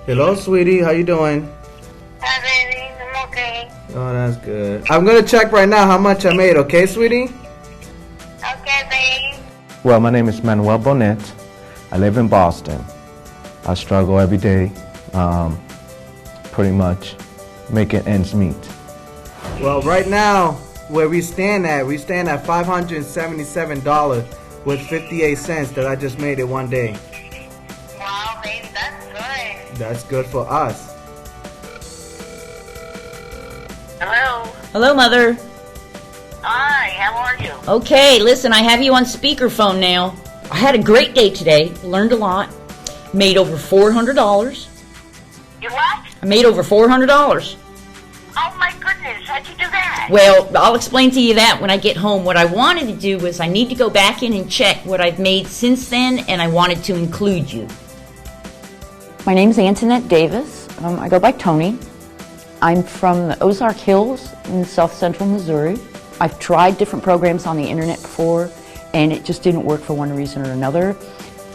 Hello, sweetie. How you doing? Hi, baby. I'm okay. Oh, that's good. I'm gonna check right now how much I made. Okay, sweetie? Okay, baby. Well, my name is Manuel Bonet. I live in Boston. I struggle every day, pretty much making ends meet. Well, right now, where we stand at $577 with 58 cents that I just made it one day. Wow, baby, that's good. That's good for us. Hello. Hello, Mother. Hi, how are you? Okay, listen, I have you on speakerphone now. I had a great day today. Learned a lot. Made over $400. You what? I made over $400. Oh, my goodness. How'd you do that? Well, I'll explain to you that when I get home. What I wanted to do was I need to go back in and check what I've made since then, and I wanted to include you. My name's Antoinette Davis. I go by Tony. I'm from the Ozark Hills in south central Missouri. I've tried different programs on the internet before, and it just didn't work for one reason or another.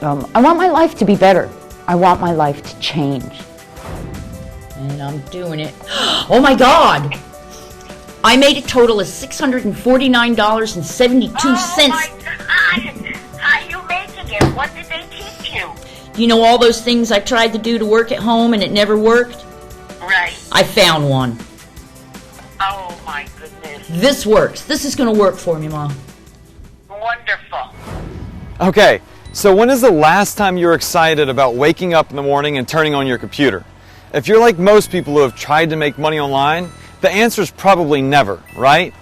I want my life to be better. I want my life to change. And I'm doing it. Oh my God! I made a total of $649.72. Oh, my God. How are you making it? What did they teach you? You know all those things I tried to do to work at home and it never worked? Right. I found one. Oh, my goodness. This works. This is going to work for me, Mom. Wonderful. Okay, so when is the last time you were excited about waking up in the morning and turning on your computer? If you're like most people who have tried to make money online, the answer is probably never, right?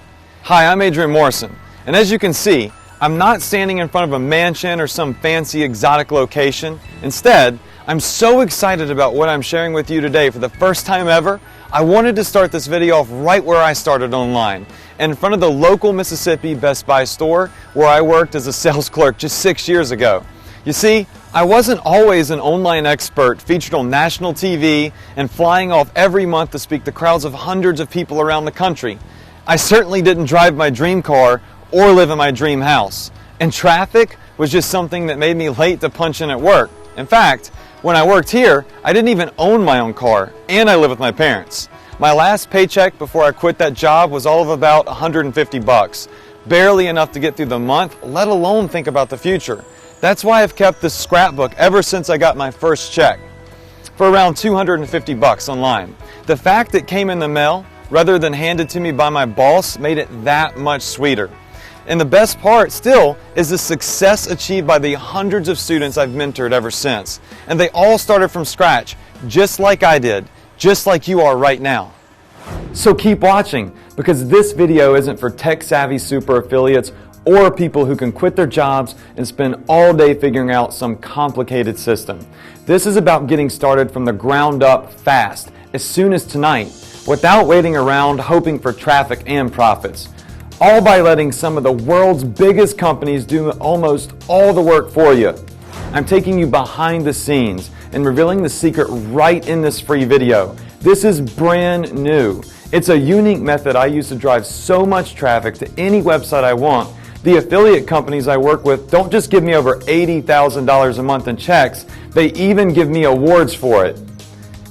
Hi, I'm Adrian Morrison, and as you can see, I'm not standing in front of a mansion or some fancy exotic location. Instead, I'm so excited about what I'm sharing with you today for the first time ever, I wanted to start this video off right where I started online, in front of the local Mississippi Best Buy store where I worked as a sales clerk just 6 years ago. You see, I wasn't always an online expert featured on national TV and flying off every month to speak to crowds of hundreds of people around the country. I certainly didn't drive my dream car or live in my dream house. And traffic was just something that made me late to punch in at work. In fact, when I worked here, I didn't even own my own car, and I live with my parents. My last paycheck before I quit that job was all of about $150, barely enough to get through the month, let alone think about the future. That's why I've kept this scrapbook ever since I got my first check, for around $250 online. The fact it came in the mail, rather than handed to me by my boss, made it that much sweeter. And the best part still is the success achieved by the hundreds of students I've mentored ever since. And they all started from scratch, just like I did, just like you are right now. So keep watching, because this video isn't for tech-savvy super affiliates or people who can quit their jobs and spend all day figuring out some complicated system. This is about getting started from the ground up fast, as soon as tonight, without waiting around hoping for traffic and profits. All by letting some of the world's biggest companies do almost all the work for you. I'm taking you behind the scenes and revealing the secret right in this free video. This is brand new. It's a unique method I use to drive so much traffic to any website I want. The affiliate companies I work with don't just give me over $80,000 a month in checks, they even give me awards for it.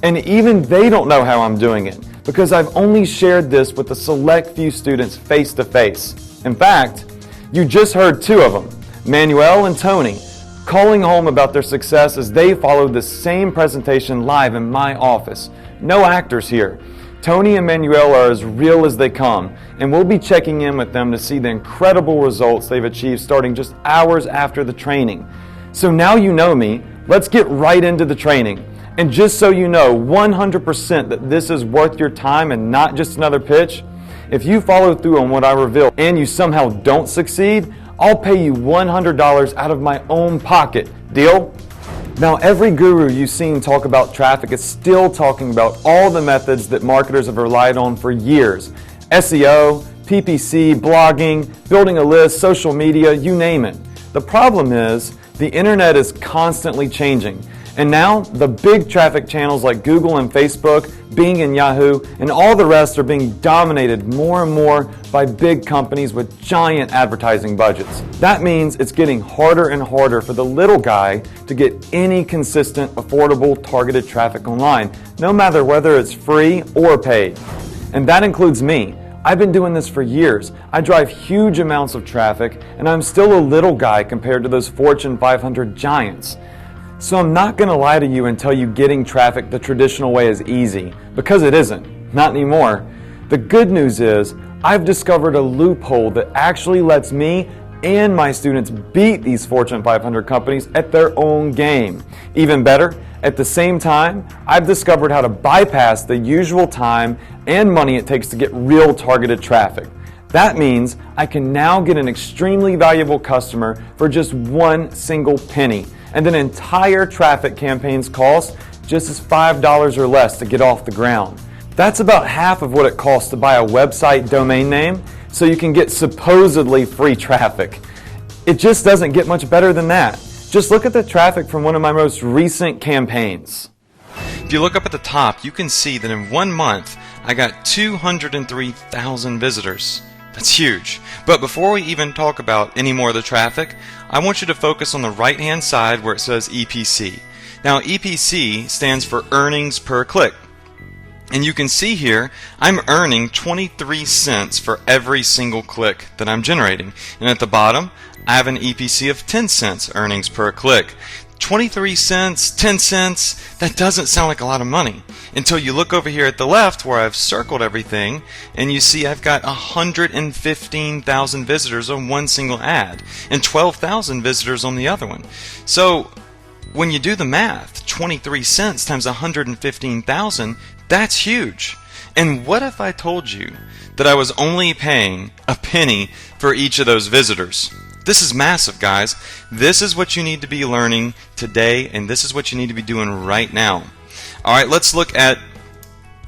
And even they don't know how I'm doing it, because I've only shared this with a select few students face to face. In fact, you just heard two of them, Manuel and Tony, calling home about their success as they followed the same presentation live in my office. No actors here. Tony and Manuel are as real as they come, and we'll be checking in with them to see the incredible results they've achieved starting just hours after the training. So now you know me, let's get right into the training. And just so you know 100% that this is worth your time and not just another pitch, if you follow through on what I reveal and you somehow don't succeed, I'll pay you $100 out of my own pocket. Deal? Now, every guru you've seen talk about traffic is still talking about all the methods that marketers have relied on for years. SEO, PPC, blogging, building a list, social media, you name it. The problem is, the internet is constantly changing, And now, the big traffic channels like Google and Facebook, Bing and Yahoo, and all the rest are being dominated more and more by big companies with giant advertising budgets. That means it's getting harder and harder for the little guy to get any consistent, affordable, targeted traffic online, no matter whether it's free or paid. And that includes me. I've been doing this for years. I drive huge amounts of traffic, and I'm still a little guy compared to those Fortune 500 giants. So I'm not going to lie to you and tell you getting traffic the traditional way is easy, because it isn't. Not anymore. The good news is, I've discovered a loophole that actually lets me and my students beat these Fortune 500 companies at their own game. Even better, at the same time, I've discovered how to bypass the usual time and money it takes to get real targeted traffic. That means I can now get an extremely valuable customer for just one single penny, and an entire traffic campaign's cost just as $5 or less to get off the ground. That's about half of what it costs to buy a website domain name so you can get supposedly free traffic. It just doesn't get much better than that. Just look at the traffic from one of my most recent campaigns. If you look up at the top, you can see that in 1 month, I got 203,000 visitors. That's huge. But before we even talk about any more of the traffic, I want you to focus on the right-hand side where it says EPC. Now, EPC stands for earnings per click. And you can see here, I'm earning 23 cents for every single click that I'm generating. And at the bottom, I have an EPC of 10 cents earnings per click. 23 cents, 10 cents, that doesn't sound like a lot of money until you look over here at the left where I've circled everything and you see I've got 115,000 visitors on one single ad and 12,000 visitors on the other one. So when you do the math, 23 cents times 115,000, that's huge. And what if I told you that I was only paying a penny for each of those visitors? This is massive, guys. This is what you need to be learning today, and this is what you need to be doing right now. All right, let's look at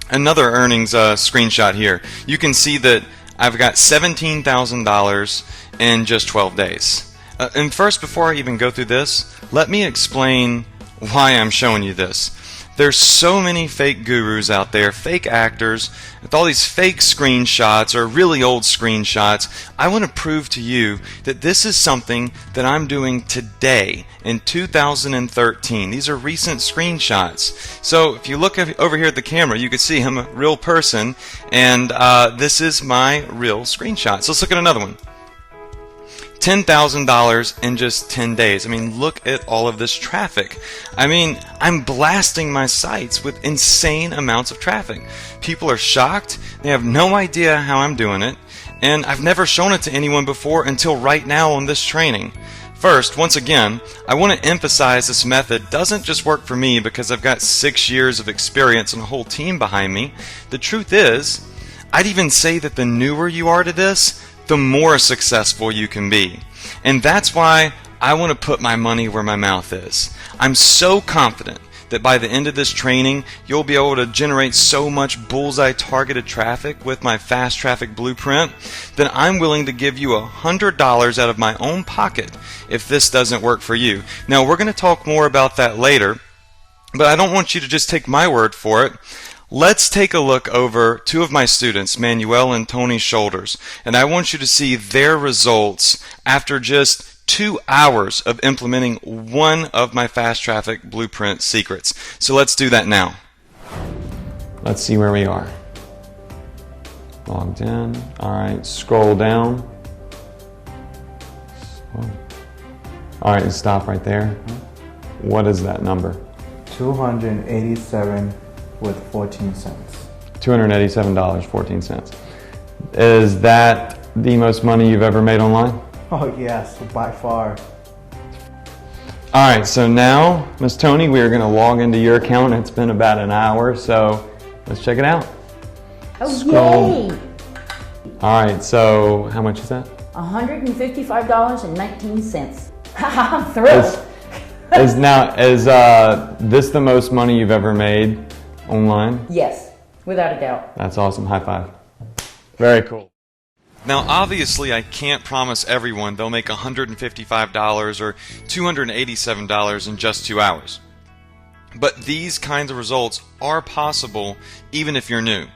another earnings screenshot here. You can see that I've got $17,000 in just 12 days. And first, before I even go through this, let me explain why I'm showing you this. There's so many fake gurus out there, fake actors, with all these fake screenshots or really old screenshots. I want to prove to you that this is something that I'm doing today in 2013. These are recent screenshots. So if you look over here at the camera, you can see I'm a real person, and this is my real screenshot. So let's look at another one. $10,000 in just 10 days. I mean, look at all of this traffic. I mean, I'm blasting my sites with insane amounts of traffic. People are shocked. They have no idea how I'm doing it. And I've never shown it to anyone before until right now on this training. First, once again, I want to emphasize this method doesn't just work for me because I've got 6 years of experience and a whole team behind me. The truth is, I'd even say that the newer you are to this, the more successful you can be. And that's why I want to put my money where my mouth is. I'm so confident that by the end of this training, you'll be able to generate so much bullseye targeted traffic with my fast traffic blueprint that I'm willing to give you $100 out of my own pocket if this doesn't work for you. Now, we're going to talk more about that later, but I don't want you to just take my word for it. Let's take a look over two of my students, Manuel and Tony's shoulders, and I want you to see their results after just 2 hours of implementing one of my fast traffic blueprint secrets. So let's do that now. Let's see where we are. Logged in. All right, scroll down. All right, stop right there. What is that number? 287 with 14 cents. $287.14. Is that the most money you've ever made online? Oh yes, by far. All right, so now, Ms. Tony, we are going to log into your account. It's been about an hour, so let's check it out. Oh, Scroll. yay! All right, so how much is that? $155.19. I'm thrilled. Is this the most money you've ever made online? Yes, without a doubt. That's awesome. High five. Very cool. Now, obviously, I can't promise everyone they'll make $155 or $287 in just 2 hours. But these kinds of results are possible even if you're new.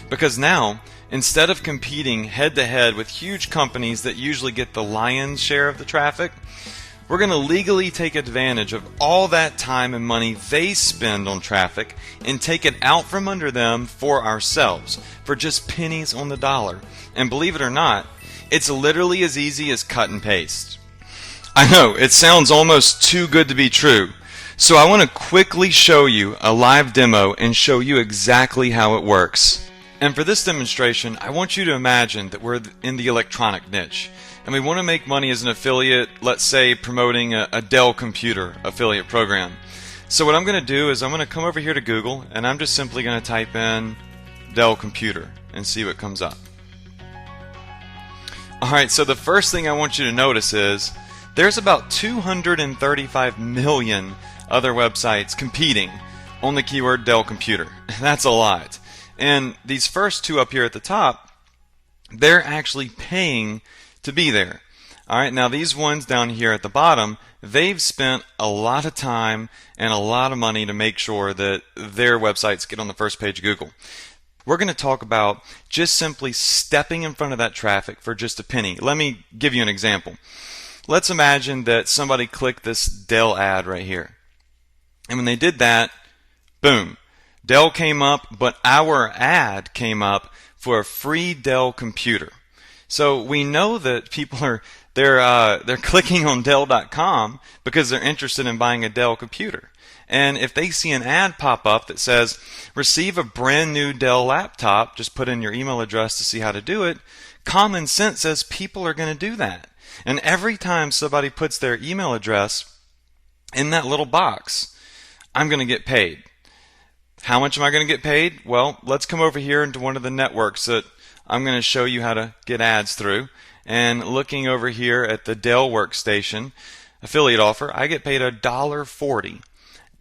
Because now, instead of competing head-to-head with huge companies that usually get the lion's share of the traffic, we're going to legally take advantage of all that time and money they spend on traffic and take it out from under them for ourselves for just pennies on the dollar. And believe it or not, it's literally as easy as cut and paste. I know, it sounds almost too good to be true. So I want to quickly show you a live demo and show you exactly how it works. And for this demonstration, I want you to imagine that we're in the electronic niche. And we want to make money as an affiliate, let's say promoting a Dell computer affiliate program. So what I'm going to do is I'm going to come over here to Google and I'm just simply going to type in Dell computer and see what comes up. Alright, so the first thing I want you to notice is there's about 235 million other websites competing on the keyword Dell computer. That's a lot. And these first two up here at the top, they're actually paying to be there. Alright, now these ones down here at the bottom, they've spent a lot of time and a lot of money to make sure that their websites get on the first page of Google. We're going to talk about just simply stepping in front of that traffic for just a penny. Let me give you an example. Let's imagine that somebody clicked this Dell ad right here. And when they did that, boom, Dell came up, but our ad came up for a free Dell computer. So we know that people are they're clicking on Dell.com because they're interested in buying a Dell computer. And if they see an ad pop up that says, receive a brand new Dell laptop, just put in your email address to see how to do it, common sense says people are going to do that. And every time somebody puts their email address in that little box, I'm going to get paid. How much am I going to get paid? Well, let's come over here into one of the networks that I'm going to show you how to get ads through. And looking over here at the Dell Workstation affiliate offer, I get paid $1.40.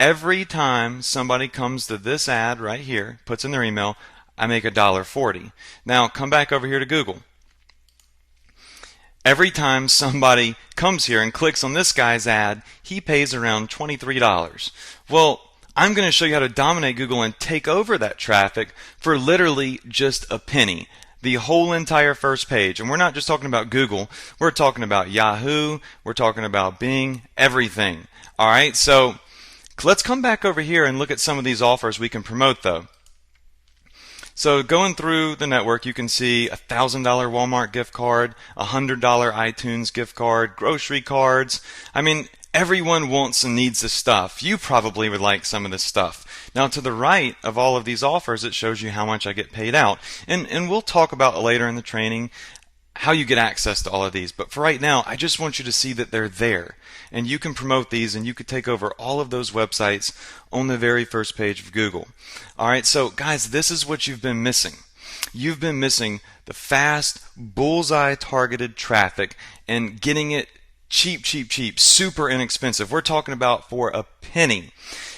Every time somebody comes to this ad right here, puts in their email, I make $1.40. Now come back over here to Google. Every time somebody comes here and clicks on this guy's ad, he pays around $23. Well, I'm going to show you how to dominate Google and take over that traffic for literally just a penny. The whole entire first page. And we're not just talking about Google. We're talking about Yahoo. We're talking about Bing. Everything. Alright, so let's come back over here and look at some of these offers we can promote though. So going through the network, you can see a $1,000 Walmart gift card, a $100 iTunes gift card, grocery cards. I mean, everyone wants and needs this stuff. You probably would like some of this stuff. Now to the right of all of these offers, it shows you how much I get paid out. And we'll talk about later in the training how you get access to all of these. But for right now, I just want you to see that they're there. And you can promote these and you could take over all of those websites on the very first page of Google. Alright, so guys, this is what you've been missing. You've been missing the fast, bullseye targeted traffic and getting it cheap, super inexpensive. We're talking about for a penny.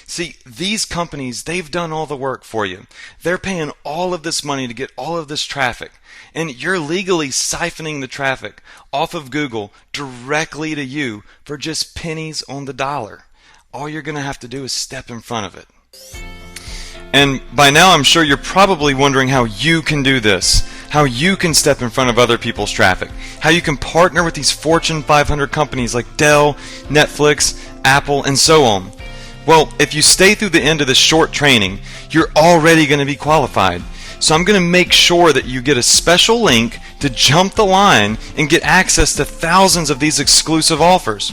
See, these companies, they've done all the work for you. They're paying all of this money to get all of this traffic. And you're legally siphoning the traffic off of Google directly to you for just pennies on the dollar. All you're going to have to do is step in front of it. And by now I'm sure you're probably wondering how you can do this. How you can step in front of other people's traffic. How you can partner with these Fortune 500 companies like Dell, Netflix, Apple, and so on. Well, if you stay through the end of this short training, you're already going to be qualified. So I'm going to make sure that you get a special link to jump the line and get access to thousands of these exclusive offers.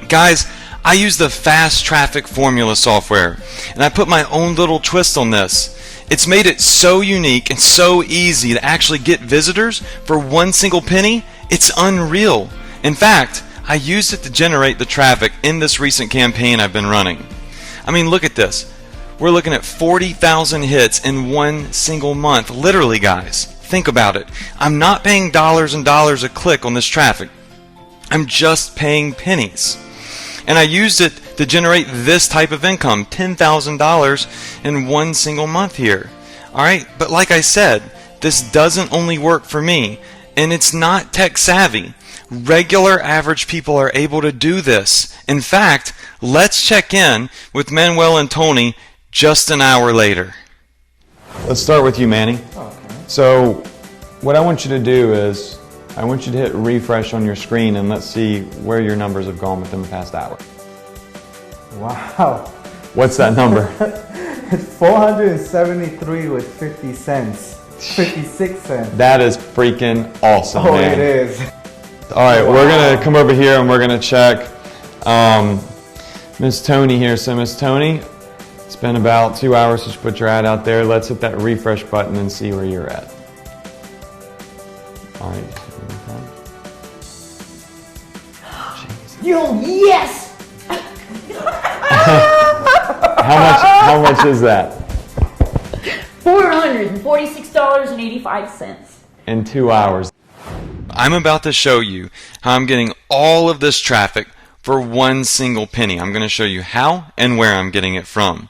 Guys, I use the Fast Traffic Formula software, and I put my own little twist on this. It's made it so unique and so easy to actually get visitors for one single penny. It's unreal. In fact, I used it to generate the traffic in this recent campaign I've been running. I mean, look at this. We're looking at 40,000 hits in one single month. Literally, guys. Think about it. I'm not paying dollars and dollars a click on this traffic. I'm just paying pennies. And I used it to generate this type of income, $10,000 in one single month here. Alright, but like I said, this doesn't only work for me, and it's not tech savvy. Regular average people are able to do this. In fact, let's check in with Manuel and Tony just an hour later. Let's start with you, Manny. Okay. So what I want you to do is I want you to hit refresh on your screen and let's see where your numbers have gone within the past hour. Wow. What's that number? It's 473 with 50 cents. 56 cents. That is freaking awesome, Oh, man. it is. All right, Wow. we're going to come over here and we're going to check Miss Tony here. So Miss Tony, it's been about 2 hours since you put your ad out there. Let's hit that refresh button and see where you're at. All right. Yo, yes! How much is that? $446.85. In 2 hours. I'm about to show you how I'm getting all of this traffic for one single penny. I'm going to show you how and where I'm getting it from.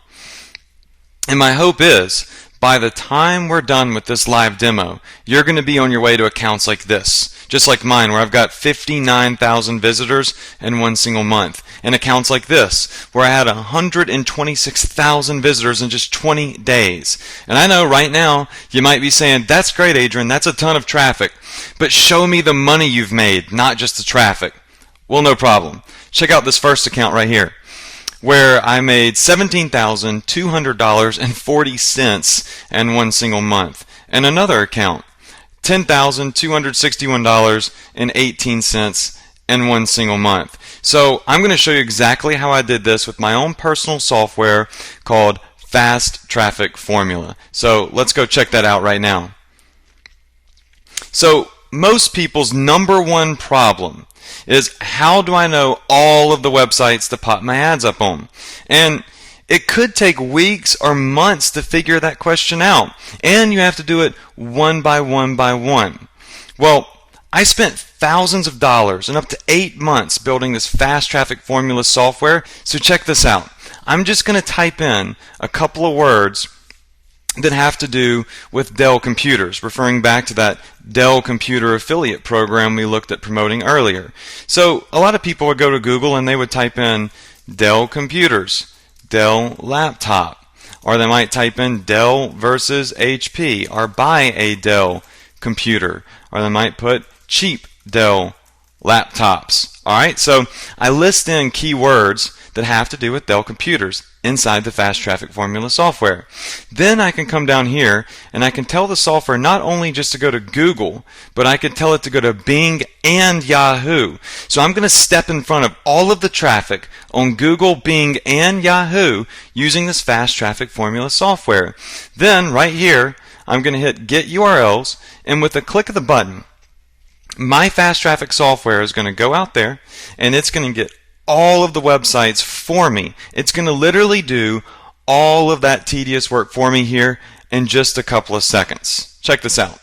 And my hope is, by the time we're done with this live demo, you're going to be on your way to accounts like this. Just like mine, where I've got 59,000 visitors in one single month. And accounts like this, where I had 126,000 visitors in just 20 days. And I know right now, you might be saying, that's great, Adrian, that's a ton of traffic. But show me the money you've made, not just the traffic. Well, no problem. Check out this first account right here, where I made $17,200.40 in one single month. And another account, $10,261.18 in one single month. So I'm going to show you exactly how I did this with my own personal software called Fast Traffic Formula. So let's go check that out right now. So most people's number one problem is, how do I know all of the websites to pop my ads up on? And it could take weeks or months to figure that question out. And you have to do it one by one by one. Well, I spent thousands of dollars and up to 8 months building this Fast Traffic Formula software. So check this out. I'm just going to type in a couple of words that have to do with Dell computers, referring back to that Dell computer affiliate program we looked at promoting earlier. So a lot of people would go to Google and they would type in Dell computers, Dell laptop, or they might type in Dell versus HP, or buy a Dell computer, or they might put cheap Dell laptops. Alright, so I list in keywords that have to do with Dell computers inside the Fast Traffic Formula software. Then I can come down here and I can tell the software not only just to go to Google, but I can tell it to go to Bing and Yahoo. So I'm going to step in front of all of the traffic on Google, Bing, and Yahoo using this Fast Traffic Formula software. Then right here, I'm going to hit Get URLs, and with a click of the button, my Fast Traffic software is going to go out there and it's going to get all of the websites for me. It's going to literally do all of that tedious work for me here in just a couple of seconds. Check this out.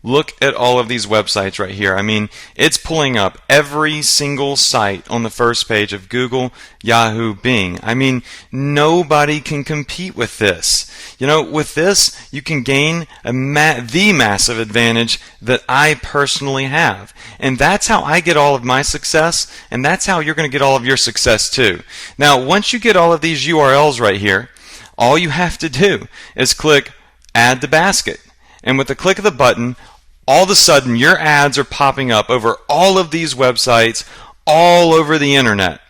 Look at all of these websites right here. I mean, it's pulling up every single site on the first page of Google, Yahoo, Bing. I mean, nobody can compete with this. You know, with this, you can gain the massive advantage that I personally have. And that's how I get all of my success, and that's how you're going to get all of your success too. Now, once you get all of these URLs right here, all you have to do is click Add to Basket. And with the click of the button, all of a sudden your ads are popping up over all of these websites all over the internet.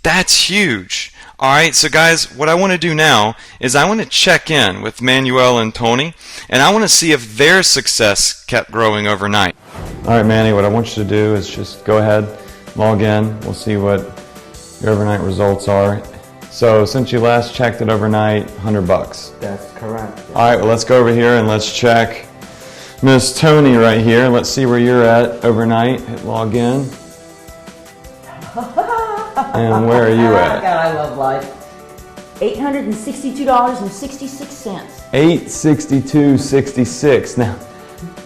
That's huge. Alright, so guys, what I want to do now is I want to check in with Manuel and Tony, and I want to see if their success kept growing overnight. Alright, Manny, what I want you to do is just go ahead, log in. We'll see what your overnight results are. So since you last checked it overnight, $100. That's correct. Alright, well, let's go over here and let's check Miss Tony right here. Let's see where you're at overnight. Hit log in. And where are you at? God, I love life. $862.66. $862.66. Now,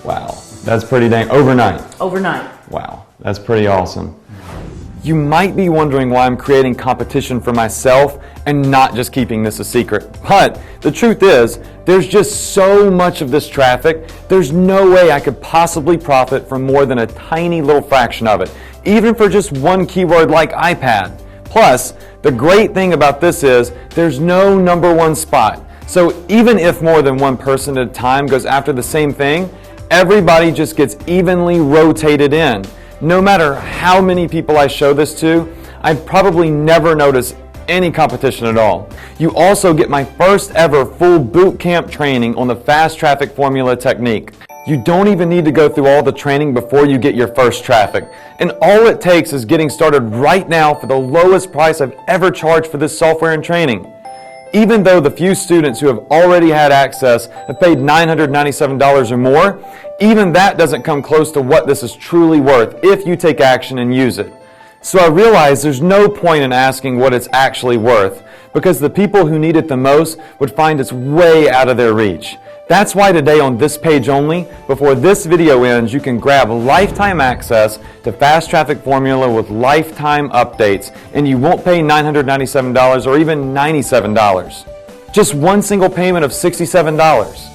wow, that's pretty dang overnight. Overnight. Wow, that's pretty awesome. You might be wondering why I'm creating competition for myself and not just keeping this a secret. But the truth is, there's just so much of this traffic, there's no way I could possibly profit from more than a tiny little fraction of it, even for just one keyword like iPad. Plus, the great thing about this is there's no number one spot. So even if more than one person at a time goes after the same thing, everybody just gets evenly rotated in. No matter how many people I show this to, I'd probably never notice any competition at all. You also get my first ever full boot camp training on the fast traffic formula technique. You don't even need to go through all the training before you get your first traffic. And all it takes is getting started right now for the lowest price I've ever charged for this software and training. Even though the few students who have already had access have paid $997 or more, even that doesn't come close to what this is truly worth if you take action and use it. So I realize there's no point in asking what it's actually worth, because the people who need it the most would find it's way out of their reach. That's why today on this page only, before this video ends, you can grab lifetime access to Fast Traffic Formula with lifetime updates, and you won't pay $997 or even $97. Just one single payment of $67.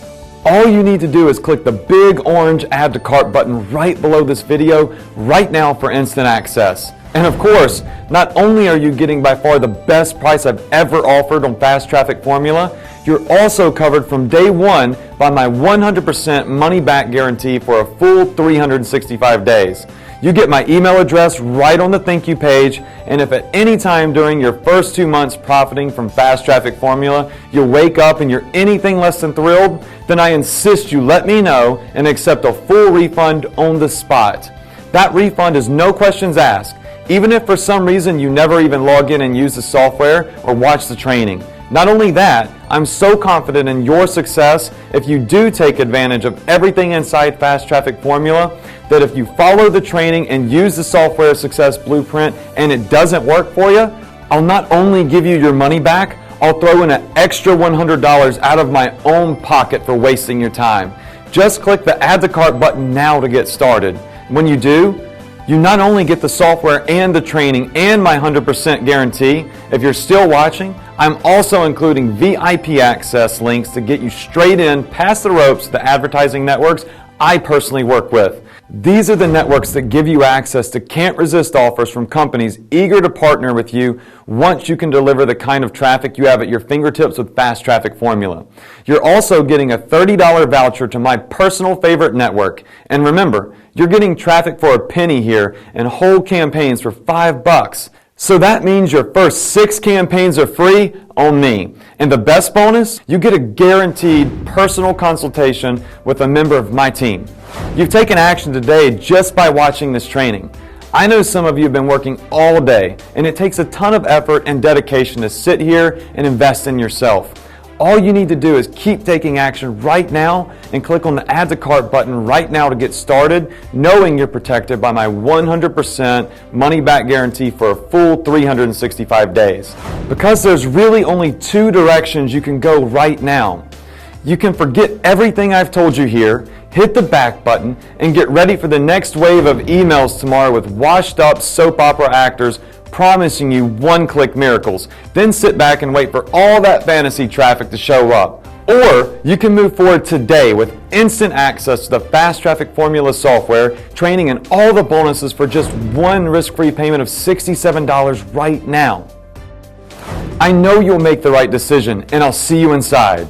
All you need to do is click the big orange Add to Cart button right below this video right now for instant access. And of course, not only are you getting by far the best price I've ever offered on Fast Traffic Formula, you're also covered from day one by my 100% money-back guarantee for a full 365 days. You get my email address right on the thank you page, and if at any time during your first 2 months profiting from Fast Traffic Formula, you wake up and you're anything less than thrilled, then I insist you let me know and accept a full refund on the spot. That refund is no questions asked, even if for some reason you never even log in and use the software or watch the training. Not only that, I'm so confident in your success if you do take advantage of everything inside Fast Traffic Formula that if you follow the training and use the software success blueprint and it doesn't work for you, I'll not only give you your money back, I'll throw in an extra $100 out of my own pocket for wasting your time. Just click the Add to Cart button now to get started. When you do, you not only get the software and the training and my 100% guarantee. If you're still watching, I'm also including VIP access links to get you straight in past the ropes to the advertising networks I personally work with. These are the networks that give you access to can't resist offers from companies eager to partner with you once you can deliver the kind of traffic you have at your fingertips with Fast Traffic Formula. You're also getting a $30 voucher to my personal favorite network. And remember, you're getting traffic for a penny here and whole campaigns for $5. So that means your first 6 campaigns are free on me. And the best bonus, you get a guaranteed personal consultation with a member of my team. You've taken action today just by watching this training. I know some of you have been working all day, and it takes a ton of effort and dedication to sit here and invest in yourself. All you need to do is keep taking action right now and click on the Add to Cart button right now to get started, knowing you're protected by my 100% money-back guarantee for a full 365 days. Because there's really only 2 directions you can go right now. You can forget everything I've told you here, hit the back button, and get ready for the next wave of emails tomorrow with washed-up soap opera actors promising you one-click miracles. Then sit back and wait for all that fantasy traffic to show up. Or you can move forward today with instant access to the Fast Traffic Formula software, training, and all the bonuses for just one risk-free payment of $67 right now. I know you'll make the right decision, and I'll see you inside.